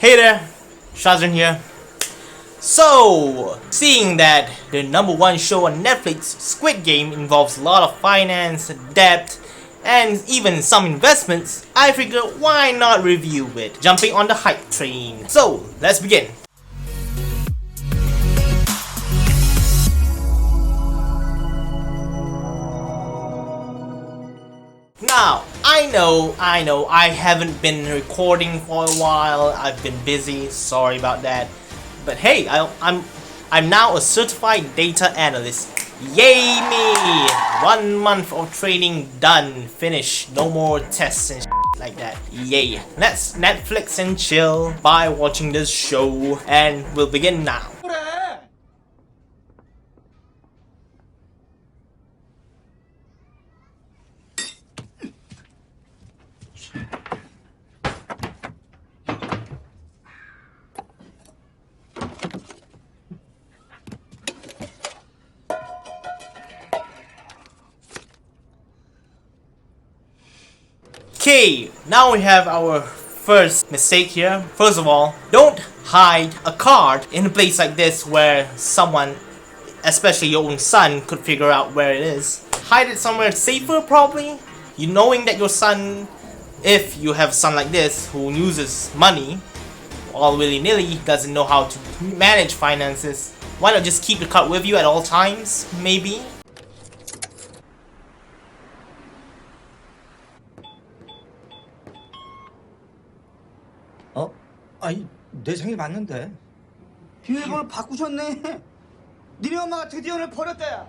Hey there, Shazran here. So, seeing that the #1 show on Netflix, Squid Game, involves a lot of finance, debt, and even some investments, I figured why not review it, jumping on the hype train. So, let's begin. Now, I know, I haven't been recording for a while. I've been busy. Sorry about that. But hey, I'm now a certified data analyst. Yay me! 1 month of training done, finished. No more tests and like that. Yay! Let's Netflix and chill by watching this show, and we'll begin now. Okay, now we have our first mistake here. First of all, don't hide a card in a place like this where someone, especially your own son, could figure out where it is. Hide it somewhere safer probably. You knowing that your son, if you have a son like this who uses money all willy-nilly, doesn't know how to manage finances, why not just keep the card with you at all times, maybe? 아니, 내 생일 맞는데. 비밀번호 바꾸셨네. 니네 엄마가 드디어 널 버렸다.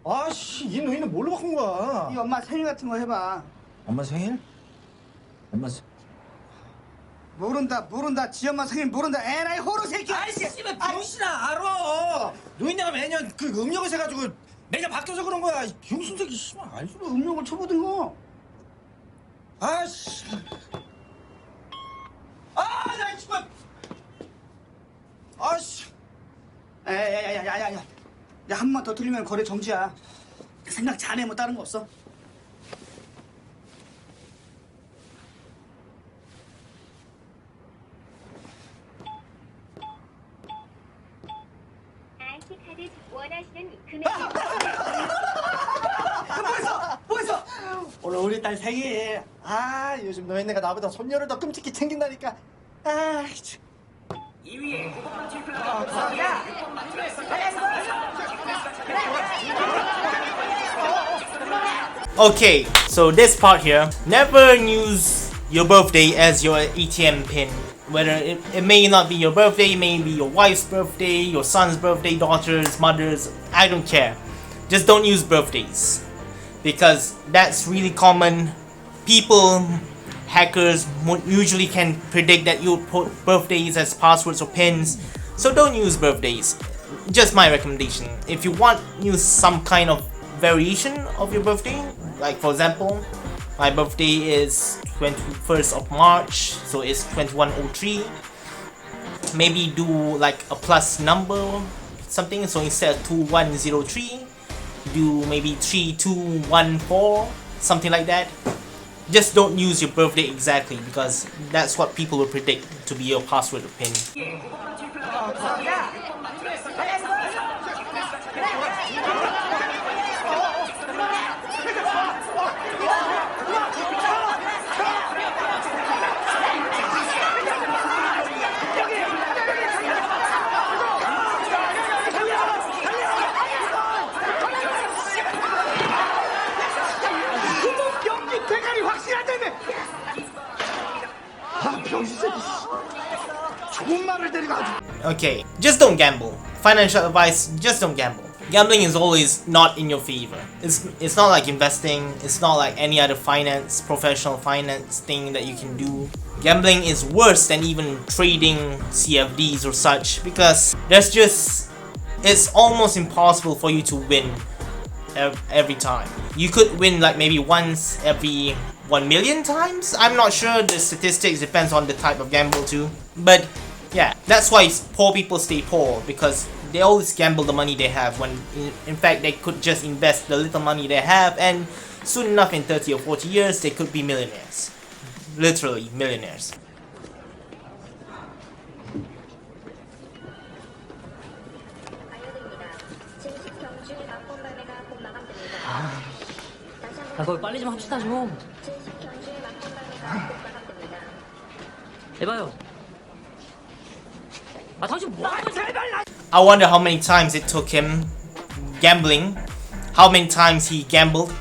아씨, 이 노인은 뭘로 바꾼 거야? 이 엄마 생일 같은 거 해봐. 엄마 생일? 엄마 생... 모른다. 지 엄마 생일 모른다. 에라이 호로 새끼. 아이씨, 씨발 병신아 알아. 노인네가 매년 그 음력을 세가지고 매년 바뀌어서 그런 거야. 병신적이 씨발 알지? 음력을 쳐보든 거. 아씨. 나 씨발. 아씨. 야야야야야야. 야, 한 번 더 틀리면 거래 정지야. 생각 잘해, 뭐 다른 거 없어. 카드 원하시는 금액. 뭐했어? 오늘 우리 딸 생일. 요즘 노인네가 나보다 손녀를 더 끔찍히 챙긴다니까. 참. Okay, so this part here, never use your birthday as your ATM pin. Whether it may not be your birthday, it may be your wife's birthday, your son's birthday, daughter's, mother's, I don't care. Just don't use birthdays. Because that's really common. People, hackers usually can predict that you put birthdays as passwords or pins. So don't use birthdays. Just my recommendation. If you want, use some kind of variation of your birthday. Like for example, my birthday is 21st of March, so it's 2103. Maybe do like a plus number, something. So instead of 2103, do maybe 3214, something like that. Just don't use your birthday exactly, because that's what people will predict to be your password or pin. 대가리 확실하다며. 병신 새끼. 좋은 말을 데리고 아주. Okay, just don't gamble. Financial advice, just don't gamble. Gambling is always not in your favor. It's not like investing, it's not like any other professional finance thing that you can do. Gambling is worse than even trading CFDs or such, because it's almost impossible for you to win every time. You could win like maybe once every 1 million times. I'm not sure, the statistics depends on the type of gamble too. But yeah, that's why poor people stay poor, because they always gamble the money they have when in fact they could just invest the little money they have and soon enough in 30 or 40 years they could be millionaires. Literally millionaires. 거기 빨리 좀 합시다 좀. 해봐요. 당신 뭐 하는 거야? I wonder how many times it took him gambling, how many times he gambled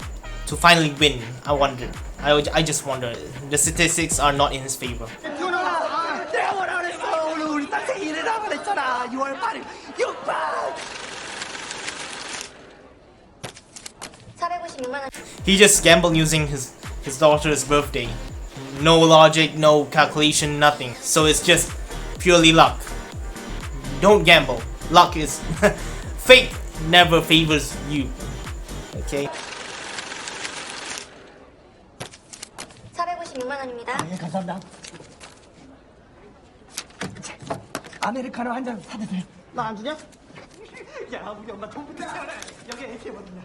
to finally win. I wonder. I just wonder. The statistics are not in his favor. 내가 뭐라 그랬어? 오늘 우리 딸 생일이라고 그랬잖아. 6월 8일 6번. 456만 원. He just gambled using his daughter's birthday. No logic, no calculation, nothing. So it's just purely luck. Don't gamble. Luck is fate never favors you. Okay? 456만 원입니다. 예, 감사합니다. 아메리카노 한 잔 사도 돼? 나 안 주냐? 야, 우리 엄마 돈 붙이잖아. 여기 ATM거든요.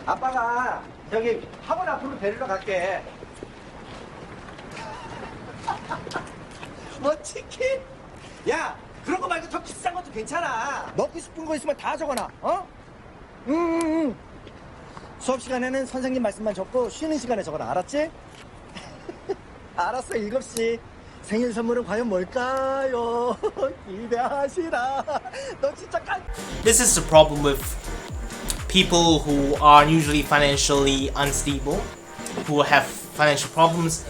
아빠가 저기 학원 앞으로 데리러 갈게. 뭐 치킨? 야, 그런 거 말고 더 비싼 것도 괜찮아. 먹고 싶은 거 있으면 다 적어놔. 어? 응. 수업 시간에는 선생님 말씀만 적고 쉬는 시간에 적어라. 알았지? 알았어. 7시. 생일 선물은 과연 뭘까요? 기대하시라. 너 진짜 This is the problem with people who are usually financially unstable, who have financial problems.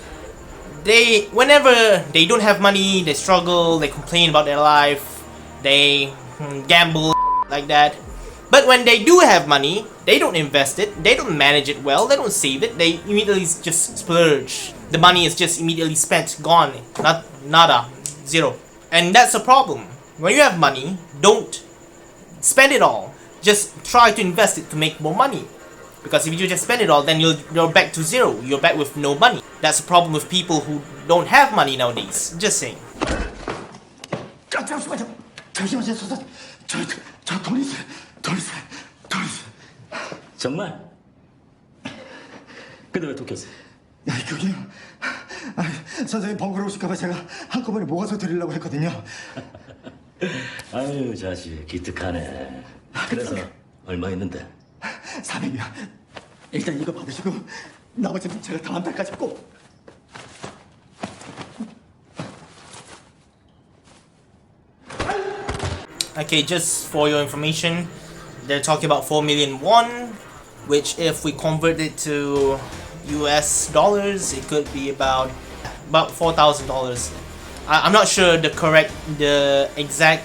Whenever they don't have money, they struggle, they complain about their life, they gamble like that. But when they do have money, they don't invest it, they don't manage it well, they don't save it, they immediately just splurge. The money is just immediately spent, gone, nada, zero. And that's a problem. When you have money, don't spend it all. Just try to invest it to make more money. Because if you just spend it all, then you're back to zero. You're back with no money. That's a problem with people who don't have money nowadays. Just saying. 잠시만요. 저 돈 있어요. 정말? 근데 왜 독혔어? 야, 그게요. 선생님 번거로우실까봐 제가 한꺼번에 모아서 드리려고 했거든요. 아유 자식 기특하네. 그래서 얼마 있는데? 400이요. 일단 이거 받으시고 나머지는 제가 다음 달까지 꼭. Okay, just for your information, they're talking about 4 million won, which if we convert it to US dollars, it could be about $4,000. I'm not sure the exact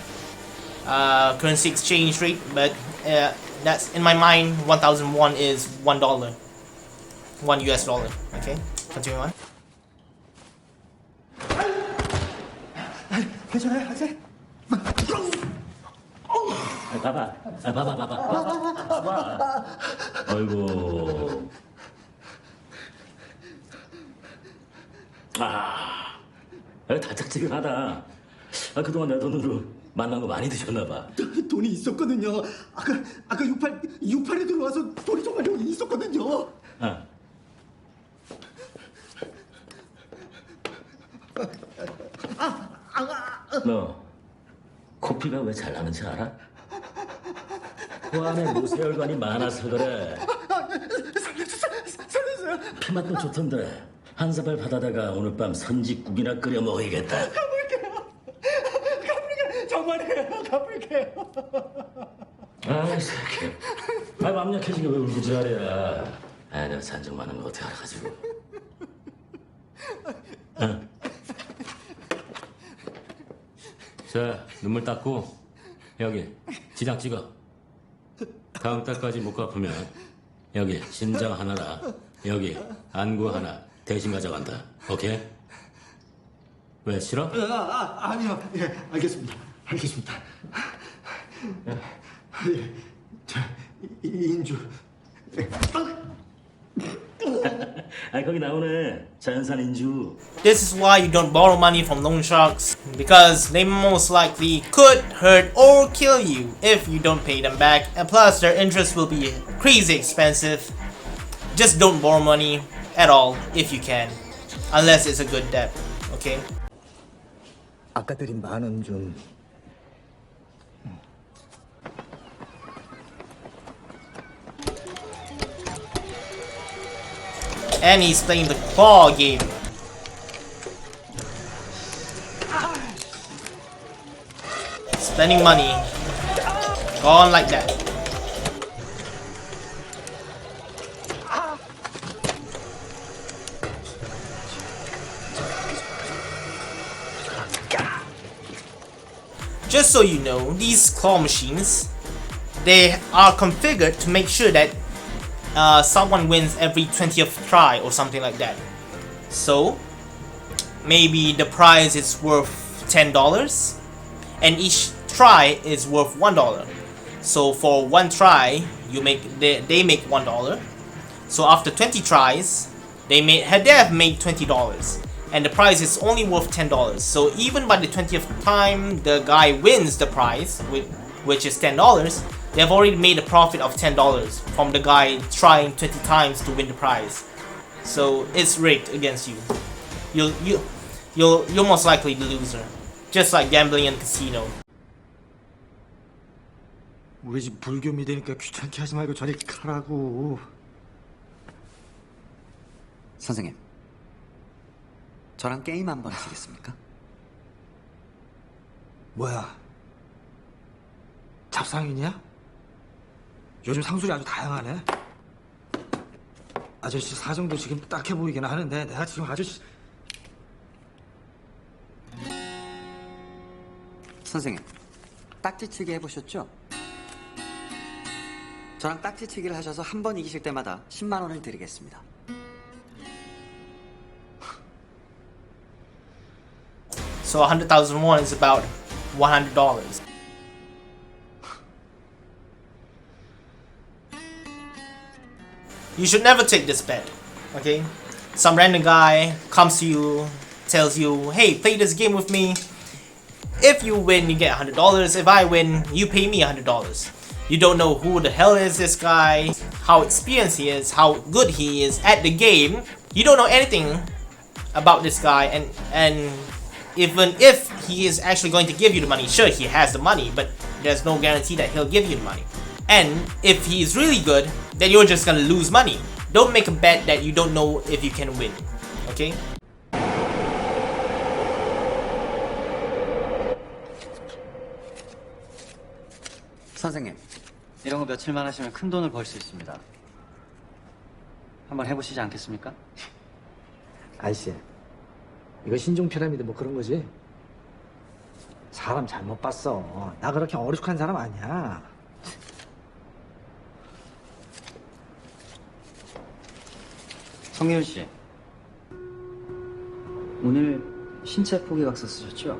currency exchange rate, but that's in my mind. 1,000 won is $1, $1 US. Okay, continue on. 괜찮아요, 아직? 봐봐. 아이고. 달짝지근하다. 그동안 내 돈으로 만난 거 많이 드셨나봐. 돈이 있었거든요. 아까 68에 들어와서 돈이 정말 여기 있었거든요. 너 코피가 왜 잘 나는지 알아? 코 안에 모세혈관이 많아서 그래. 살려주세요. 피맛도 좋던데 한 사발 받아다가 오늘 밤 선짓국이나 끓여 먹어야겠다. 정말이에요. 갚을게요. 아이 새끼. 맘 약해지게 왜 울고 지랄이야. 내가 산적 많은 거 어떻게 알아가지고. 자, 눈물 닦고 여기 지장 찍어. 다음 달까지 못 갚으면 여기 신장 하나라, 여기 안구 하나 대신 가져간다. 오케이? 왜 싫어? 아니요. 예, 알겠습니다. 예, 저 인주. 아 거기 나오네. 자연산 인주. This is why you don't borrow money from loan sharks, because they most likely could hurt or kill you if you don't pay them back, and plus their interest will be crazy expensive. Just don't borrow money at all if you can, unless it's a good debt, okay? 아까 드린 10,000원 좀. And he's playing the claw game. Spending money. Gone like that. Just so you know, these claw machines, they are configured to make sure that someone wins every 20th try or something like that. So maybe the prize is worth $10 and each try is worth $1. So for one try they make $1. So after 20 tries they have made $20 and the prize is only worth $10. So even by the 20th time the guy wins the prize, which is $10, they have already made a profit of $10 from the guy trying 20 times to win the prize. So it's rigged against you. You're most likely the loser. Just like gambling in casino. 우리 집 불교 믿으니까 귀찮게 하지 말고 저리 가라고. 선생님, 저랑 게임 한번 하시겠습니까? 뭐야? 잡상인이야? 요즘 상술이 아주 다양하네. 아저씨 사정도 지금 딱해 보이긴 하는데 내가 지금 아저씨... 선생님, 딱지치기 해보셨죠? 저랑 딱지치기를 하셔서 한 번 이기실 때마다 10만 원을 드리겠습니다. So 100,000 won is about $100. You should never take this bet, okay? Some random guy comes to you, tells you, hey, play this game with me. If you win, you get $100. If I win, you pay me $100. You don't know who the hell is this guy, how experienced he is, how good he is at the game. You don't know anything about this guy, and even if he is actually going to give you the money, sure, he has the money, but there's no guarantee that he'll give you the money. And if he is really good, then you're just gonna lose money. Don't make a bet that you don't know if you can win, okay? 선생님, 이런 거 며칠만 하시면 큰 돈을 벌 수 있습니다. 한번 해보시지 않겠습니까? 아이씨, 이거 신종 피라미드 뭐 그런 거지? 사람 잘못 봤어. 나 그렇게 어리숙한 사람 아니야. 성윤 씨, 오늘 신체 포기각서 쓰셨죠?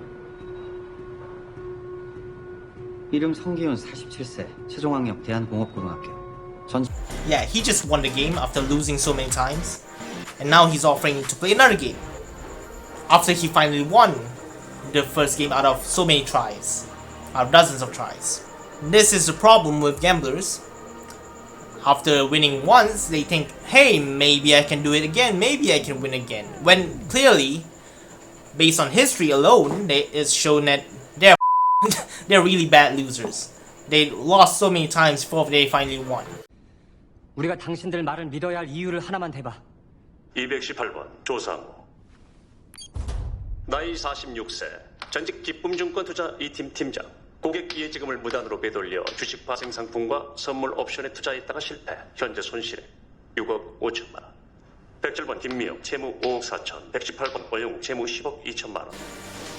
이름 성기훈 47세, 세종학력 대한공업고등학교. Yeah, he just won the game after losing so many times. And now he's offering to play another game. After he finally won the first game out of so many tries. Out of dozens of tries. This is the problem with gamblers. After winning once, they think, hey, maybe I can do it again, maybe I can win again. When clearly, based on history alone, it's shown that they're really bad losers. They lost so many times before they finally won. 우리가 당신들 말을 믿어야 할 이유를 하나만 대봐. 218번 조상우. 나이 46세. 전직 기쁨증권 투자 2팀 팀장. 고객 이해지금을 무단으로 빼돌려 주식 파생 상품과 선물 옵션에 투자했다가 실패. 현재 손실액 6억 5천만 원. 107번 김미영 채무 5억 4천. 118번 오영욱 채무 10억 2천만 원.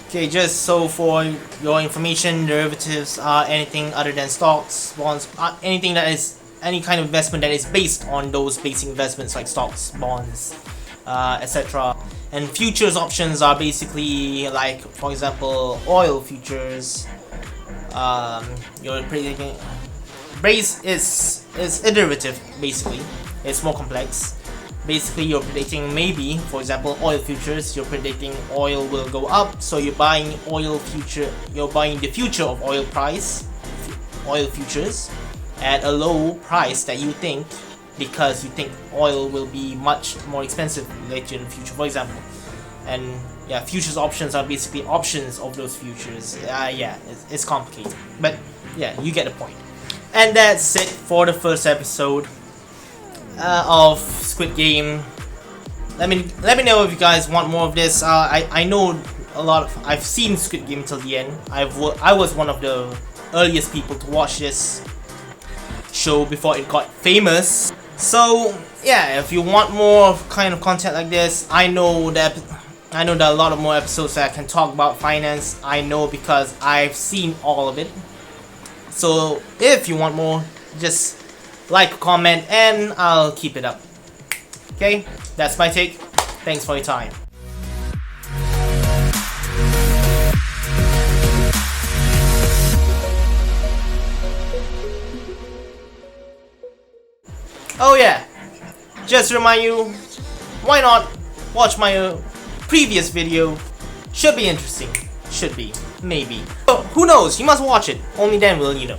Okay, just so for your information, derivatives are anything other than stocks, bonds, anything that is any kind of investment that is based on those basic investments like stocks, bonds, etc. And futures options are basically like, for example, oil futures. You're base is a derivative basically. It's more complex. basically you're predicting maybe, for example, oil futures, you're predicting oil will go up, so you're buying the future of oil futures at a low price that you think, because you think oil will be much more expensive later in the future, for example. And yeah, futures options are basically options of those futures. Yeah, it's complicated, but yeah, you get the point. And that's it for the first episode of Squid Game. Let me know if you guys want more of this. I know I've seen Squid Game till the end. I was one of the earliest people to watch this show before it got famous. So yeah, if you want more kind of content like this, I know that a lot of more episodes that I can talk about finance. I know because I've seen all of it. So if you want more, just like, comment, and I'll keep it up. Okay, that's my take. Thanks for your time. Oh yeah, just to remind you, why not watch my previous video? Should be interesting. Should be. Maybe. Oh, who knows? You must watch it. Only then will you know.